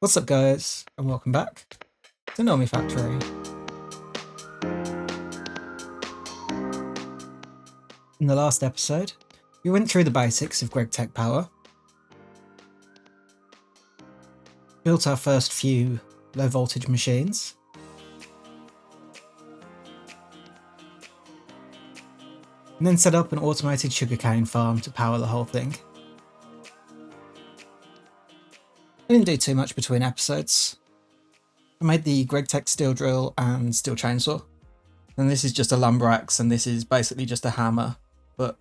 What's up guys, and welcome back to Nomifactory. In the last episode, we went through the basics of GregTech Power, built our first few low voltage machines, and then set up an automated sugarcane farm to power the whole thing. I didn't do too much between episodes. I made the GregTech steel drill and steel chainsaw, and this is just a lumber axe, and this is basically just a hammer, but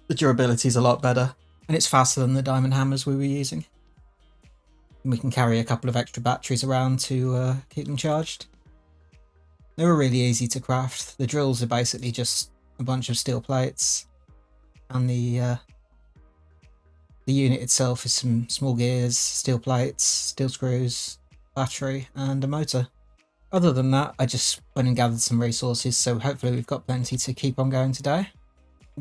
the durability is a lot better, and it's faster than the diamond hammers we were using. And we can carry a couple of extra batteries around to keep them charged. They were really easy to craft. The drills are basically just a bunch of steel plates, and the unit itself is some small gears, steel plates, steel screws, battery, and a motor. Other than that, I just went and gathered some resources, so hopefully we've got plenty to keep on going today.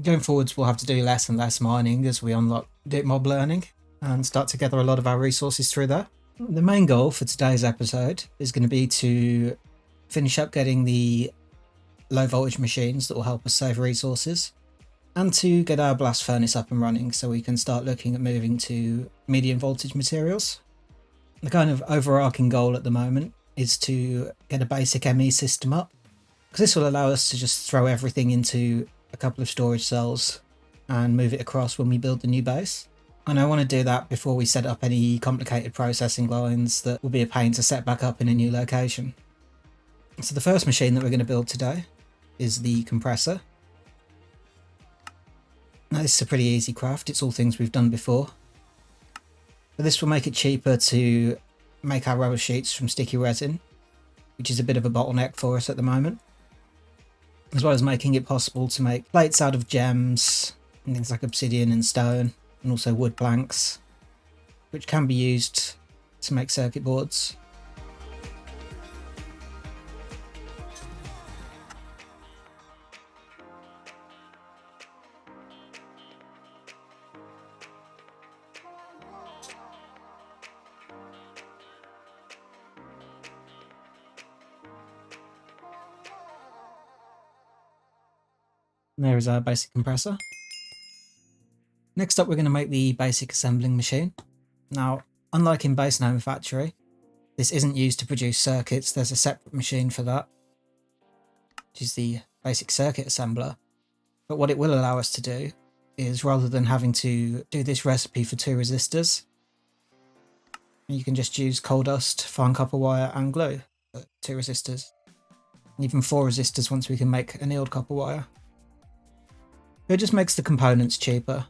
Going forwards, we'll have to do less and less mining as we unlock deep mob learning and start to gather a lot of our resources through there. The main goal for today's episode is going to be to finish up getting the low voltage machines that will help us save resources, and to get our blast furnace up and running so we can start looking at moving to medium voltage materials. The kind of overarching goal at the moment is to get a basic ME system up, because this will allow us to just throw everything into a couple of storage cells and move it across when we build the new base. And I want to do that before we set up any complicated processing lines that will be a pain to set back up in a new location. So the first machine that we're going to build today is the compressor. Now this is a pretty easy craft, it's all things we've done before. But this will make it cheaper to make our rubber sheets from sticky resin, which is a bit of a bottleneck for us at the moment, as well as making it possible to make plates out of gems and things like obsidian and stone, and also wood planks, which can be used to make circuit boards. And there is our basic compressor. Next up, we're going to make the basic assembling machine. Now, unlike in base Nomifactory, this isn't used to produce circuits. There's a separate machine for that, which is the basic circuit assembler. But what it will allow us to do is, rather than having to do this recipe for 2 resistors, you can just use coal dust, fine copper wire, and glue for 2 resistors. And even 4 resistors once we can make annealed copper wire. It just makes the components cheaper.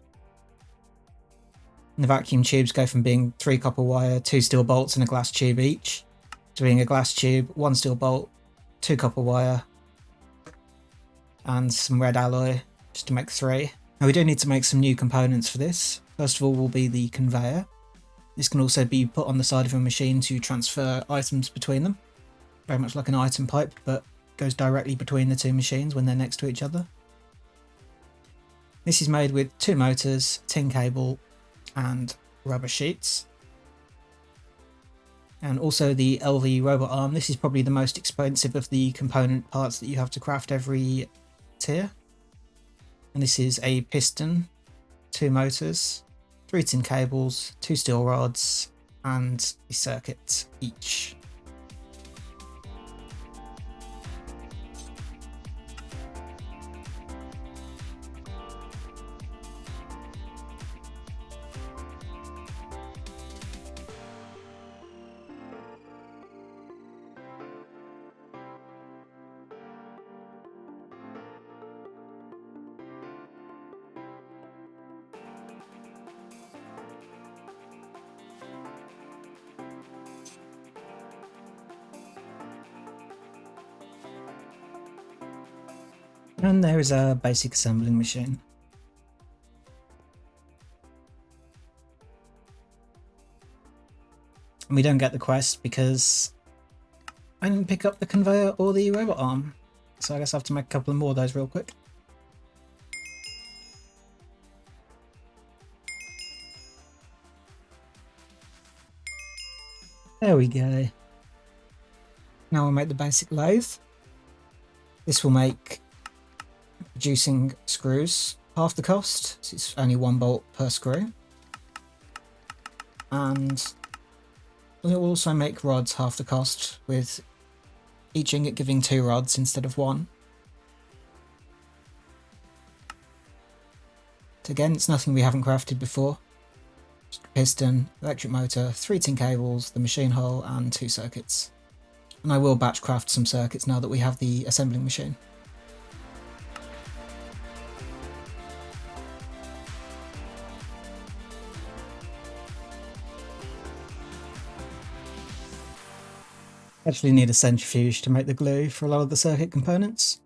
And the vacuum tubes go from being 3 copper wire, 2 steel bolts and a glass tube each, to being a glass tube, 1 steel bolt, 2 copper wire, and some red alloy, just to make 3. Now we do need to make some new components for this. First of all will be the conveyor. This can also be put on the side of a machine to transfer items between them. Very much like an item pipe, but goes directly between the 2 machines when they're next to each other. This is made with 2 motors, tin cable, and rubber sheets. And also the LV robot arm. This is probably the most expensive of the component parts that you have to craft every tier. And this is a piston, 2 motors, 3 tin cables, 2 steel rods, and a circuit each. And there is our basic assembling machine. And we don't get the quest because I didn't pick up the conveyor or the robot arm. So I guess I have to make a couple more of those real quick. There we go. Now we'll make the basic lathe. This will make producing screws half the cost, so it's only 1 bolt per screw. And it will also make rods half the cost, with each ingot giving 2 rods instead of 1. So again, it's nothing we haven't crafted before. Just a piston, electric motor, 3 tin cables, the machine hull, and 2 circuits. And I will batch craft some circuits now that we have the assembling machine. Actually need a centrifuge to make the glue for a lot of the circuit components.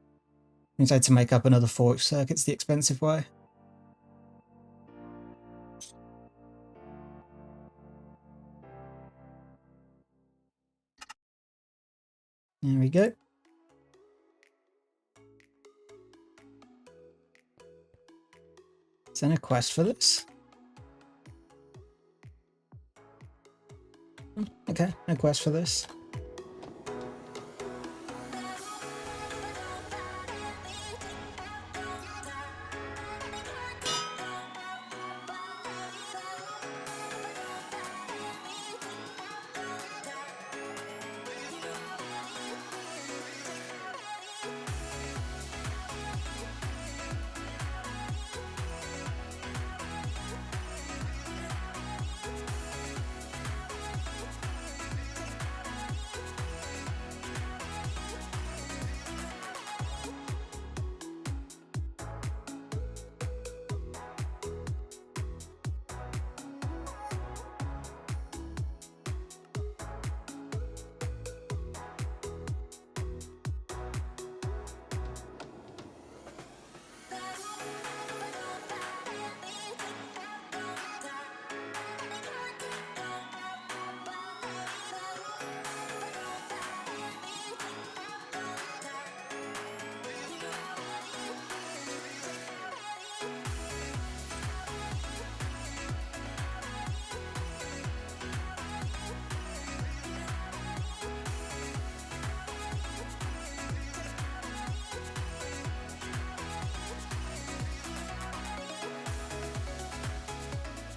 Means I had to make up another 4 circuits the expensive way. There we go. Is there a quest for this? Okay, no quest for this.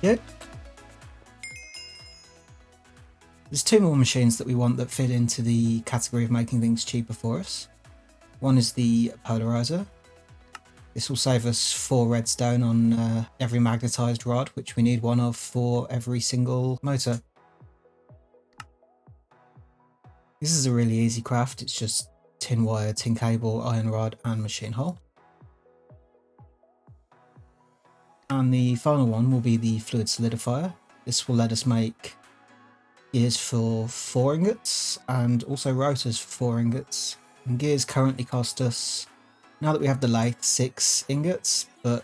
Yep. There's 2 more machines that we want that fit into the category of making things cheaper for us. One is the polarizer. This will save us 4 redstone on every magnetised rod, which we need 1 of for every single motor. This is a really easy craft, it's just tin wire, tin cable, iron rod and machine hull. And the final one will be the fluid solidifier. This will let us make gears for 4 ingots and also rotors for 4 ingots. And gears currently cost us, now that we have the lathe, 6 ingots, but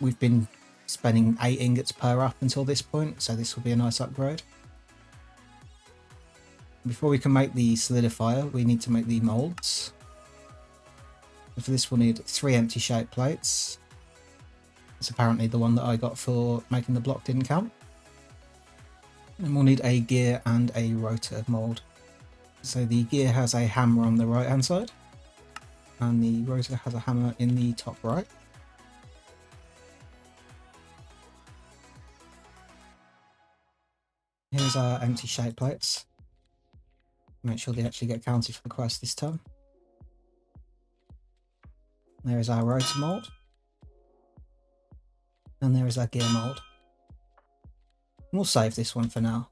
we've been spending 8 ingots per up until this point, so this will be a nice upgrade. Before we can make the solidifier, we need to make the moulds. For this we'll need 3 empty shape plates. It's apparently the one that I got for making the block didn't count. And we'll need a gear and a rotor mould. So the gear has a hammer on the right hand side, and the rotor has a hammer in the top right. Here's our empty shape plates. Make sure they actually get counted for the quest this time. There is our rotor mould. And there is our gear mould. We'll save this one for now.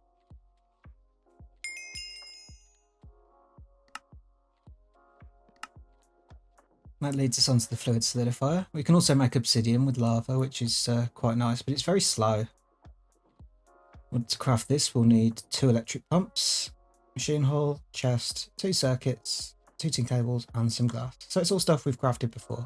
That leads us onto the fluid solidifier. We can also make obsidian with lava, which is quite nice, but it's very slow. To craft this, we'll need 2 electric pumps, machine hull, chest, 2 circuits, 2 tin cables, and some glass. So it's all stuff we've crafted before.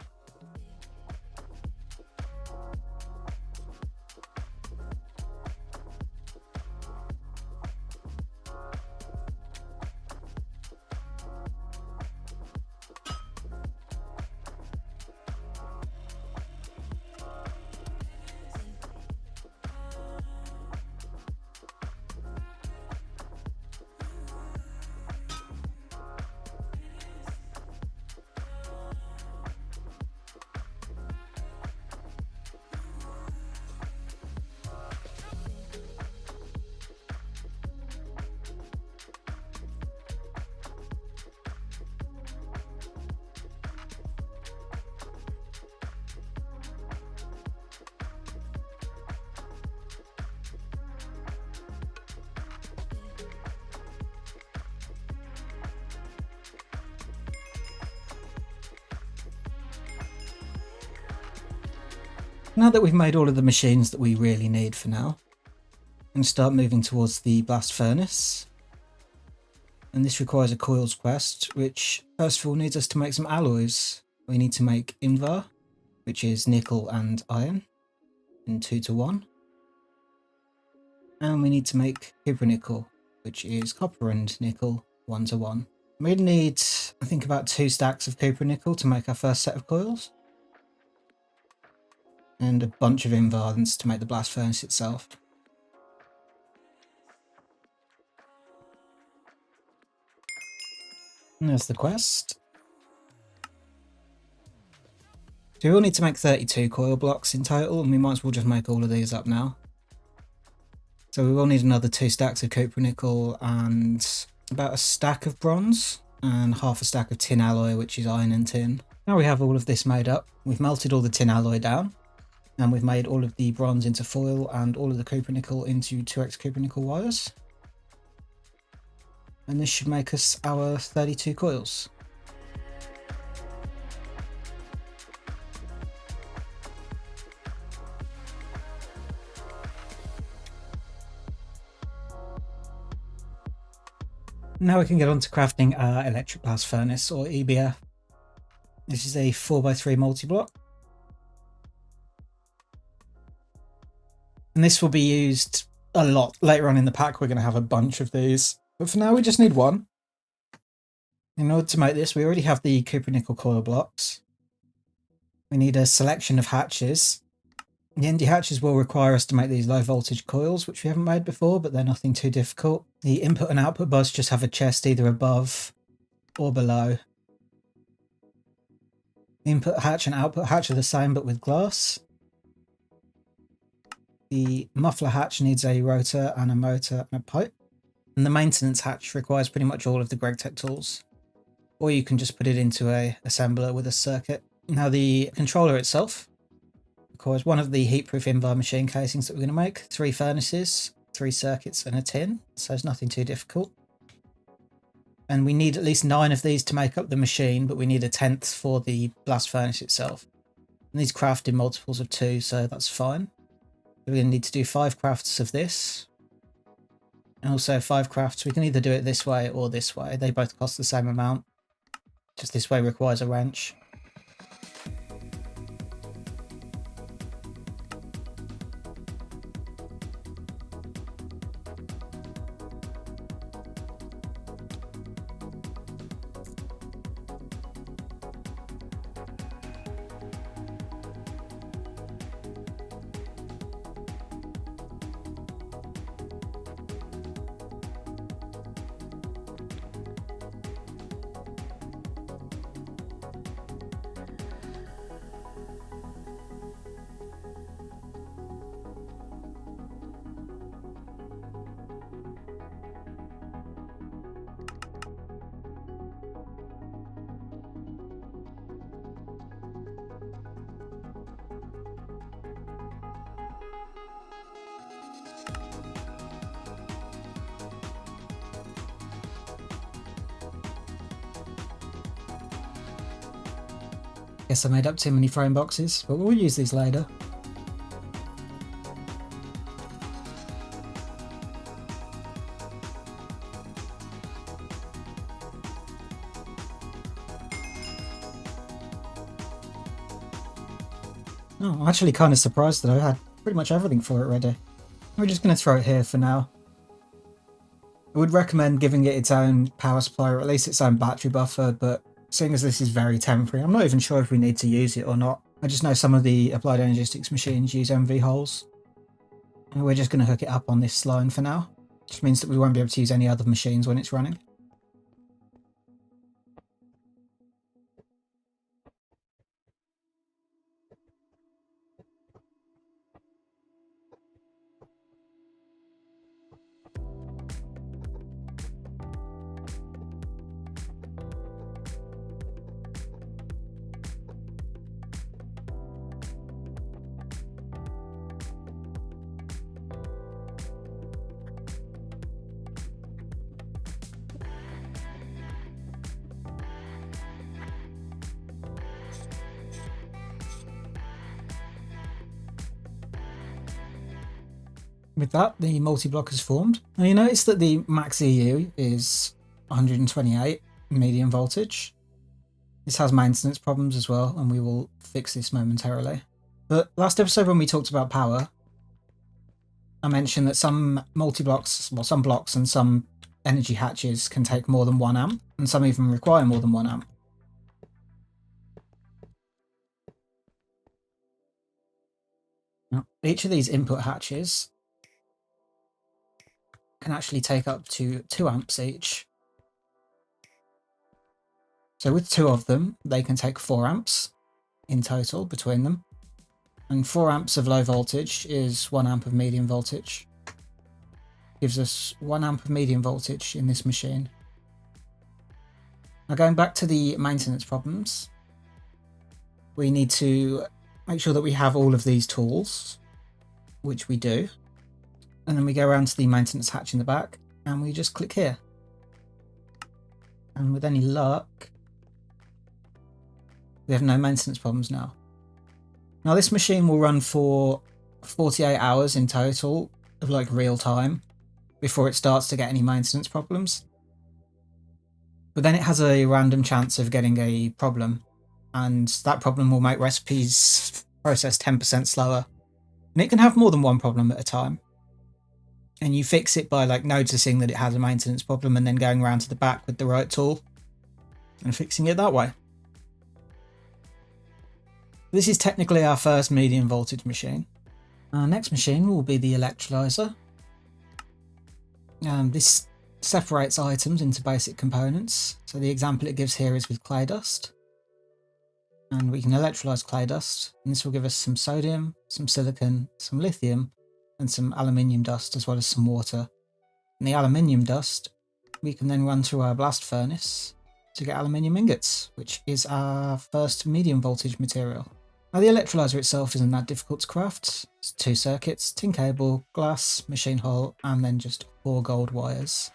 Now that we've made all of the machines that we really need for now, I'm going to start moving towards the blast furnace. And this requires a coils quest, which first of all needs us to make some alloys. We need to make Invar, which is nickel and iron, in 2:1. And we need to make cupronickel, which is copper and nickel, 1:1. We need, I think, about 2 stacks of cupronickel to make our first set of coils. And a bunch of invars to make the blast furnace itself. And there's the quest. So we will need to make 32 coil blocks in total, and we might as well just make all of these up now. So we will need another 2 stacks of cupronickel and about a stack of bronze and half a stack of tin alloy, which is iron and tin. Now we have all of this made up. We've melted all the tin alloy down, and we've made all of the bronze into foil and all of the cupronickel into 2x cupronickel wires. And this should make us our 32 coils. Now we can get on to crafting our electric blast furnace, or EBF. This is a 4x3 multi-block. And this will be used a lot. Later on in the pack we're going to have a bunch of these. But for now we just need one. In order to make this, we already have the cupronickel coil blocks. We need a selection of hatches. The ND hatches will require us to make these low voltage coils, which we haven't made before, but they're nothing too difficult. The input and output bus just have a chest either above or below. The input hatch and output hatch are the same, but with glass. The muffler hatch needs a rotor and a motor and a pipe. And the maintenance hatch requires pretty much all of the GregTech tools. Or you can just put it into a assembler with a circuit. Now the controller itself requires one of the heatproof Invar machine casings that we're going to make, 3 furnaces, 3 circuits and a tin, so it's nothing too difficult. And we need at least 9 of these to make up the machine, but we need a 10th for the blast furnace itself. And these craft in multiples of 2, so that's fine. We're going to need to do 5 crafts of this. And also 5 crafts, we can either do it this way or this way. They both cost the same amount. Just this way requires a wrench. Guess I made up too many frame boxes, but we'll use these later. Oh, I'm actually kind of surprised that I had pretty much everything for it ready. We're just going to throw it here for now. I would recommend giving it its own power supply, or at least its own battery buffer, but seeing as this is very temporary, I'm not even sure if we need to use it or not. I just know some of the Applied Energistics machines use MV holes. And we're just going to hook it up on this line for now. Which means that we won't be able to use any other machines when it's running. With that, the multi-block is formed. Now you notice that the max EU is 128 medium voltage. This has maintenance problems as well, and we will fix this momentarily. But last episode when we talked about power, I mentioned that some multi-blocks, well, some blocks and some energy hatches can take more than 1 amp, and some even require more than 1 amp. Now, each of these input hatches can actually take up to 2 amps each. So with 2 of them, they can take 4 amps in total between them. And 4 amps of low voltage is 1 amp of medium voltage. Gives us 1 amp of medium voltage in this machine. Now going back to the maintenance problems, we need to make sure that we have all of these tools, which we do. And then we go around to the maintenance hatch in the back and we just click here. And with any luck, we have no maintenance problems now. Now this machine will run for 48 hours in total of like real time before it starts to get any maintenance problems. But then it has a random chance of getting a problem, and that problem will make recipes process 10% slower. And it can have more than one problem at a time. And you fix it by like noticing that it has a maintenance problem and then going around to the back with the right tool and fixing it that way. This is technically our first medium voltage machine. Our next machine will be the electrolyzer. This separates items into basic components. So the example it gives here is with clay dust. And we can electrolyze clay dust, and this will give us some sodium, some silicon, some lithium, and some aluminium dust, as well as some water. And the aluminium dust we can then run through our blast furnace to get aluminium ingots, which is our first medium voltage material. Now the electrolyzer itself isn't that difficult to craft. It's 2 circuits, tin cable, glass, machine hull, and then just 4 gold wires.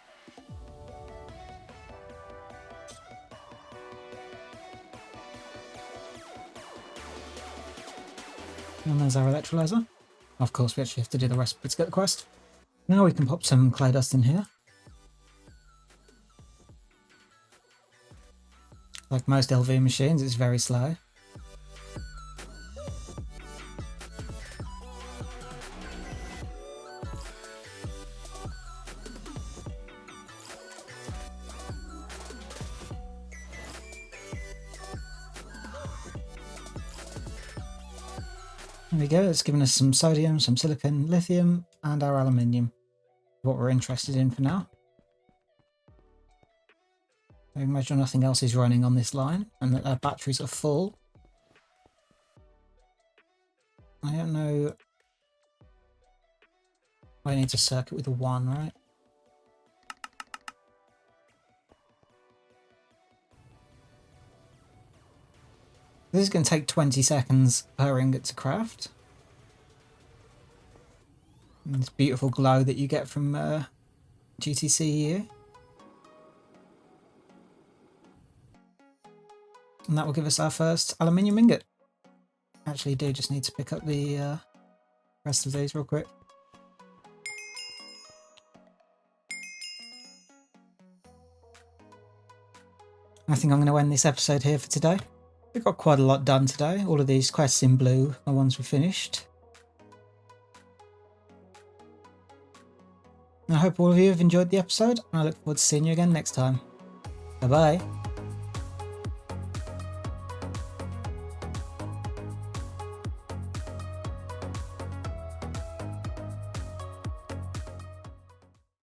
And there's our electrolyzer. Of course, we actually have to do the recipe to get the quest. Now we can pop some clay dust in here. Like most LV machines, it's very slow. There we go, it's given us some sodium, some silicon, lithium, and our aluminium. What we're interested in for now. I make sure nothing else is running on this line and that our batteries are full. I don't know. I need to circuit with a 1, right? This is going to take 20 seconds per ingot to craft. And this beautiful glow that you get from GTCEu. And that will give us our first aluminium ingot. Actually, do just need to pick up the rest of these real quick. I think I'm going to end this episode here for today. We've got quite a lot done today. All of these quests in blue are ones we finished. I hope all of you have enjoyed the episode, and I look forward to seeing you again next time. Bye bye.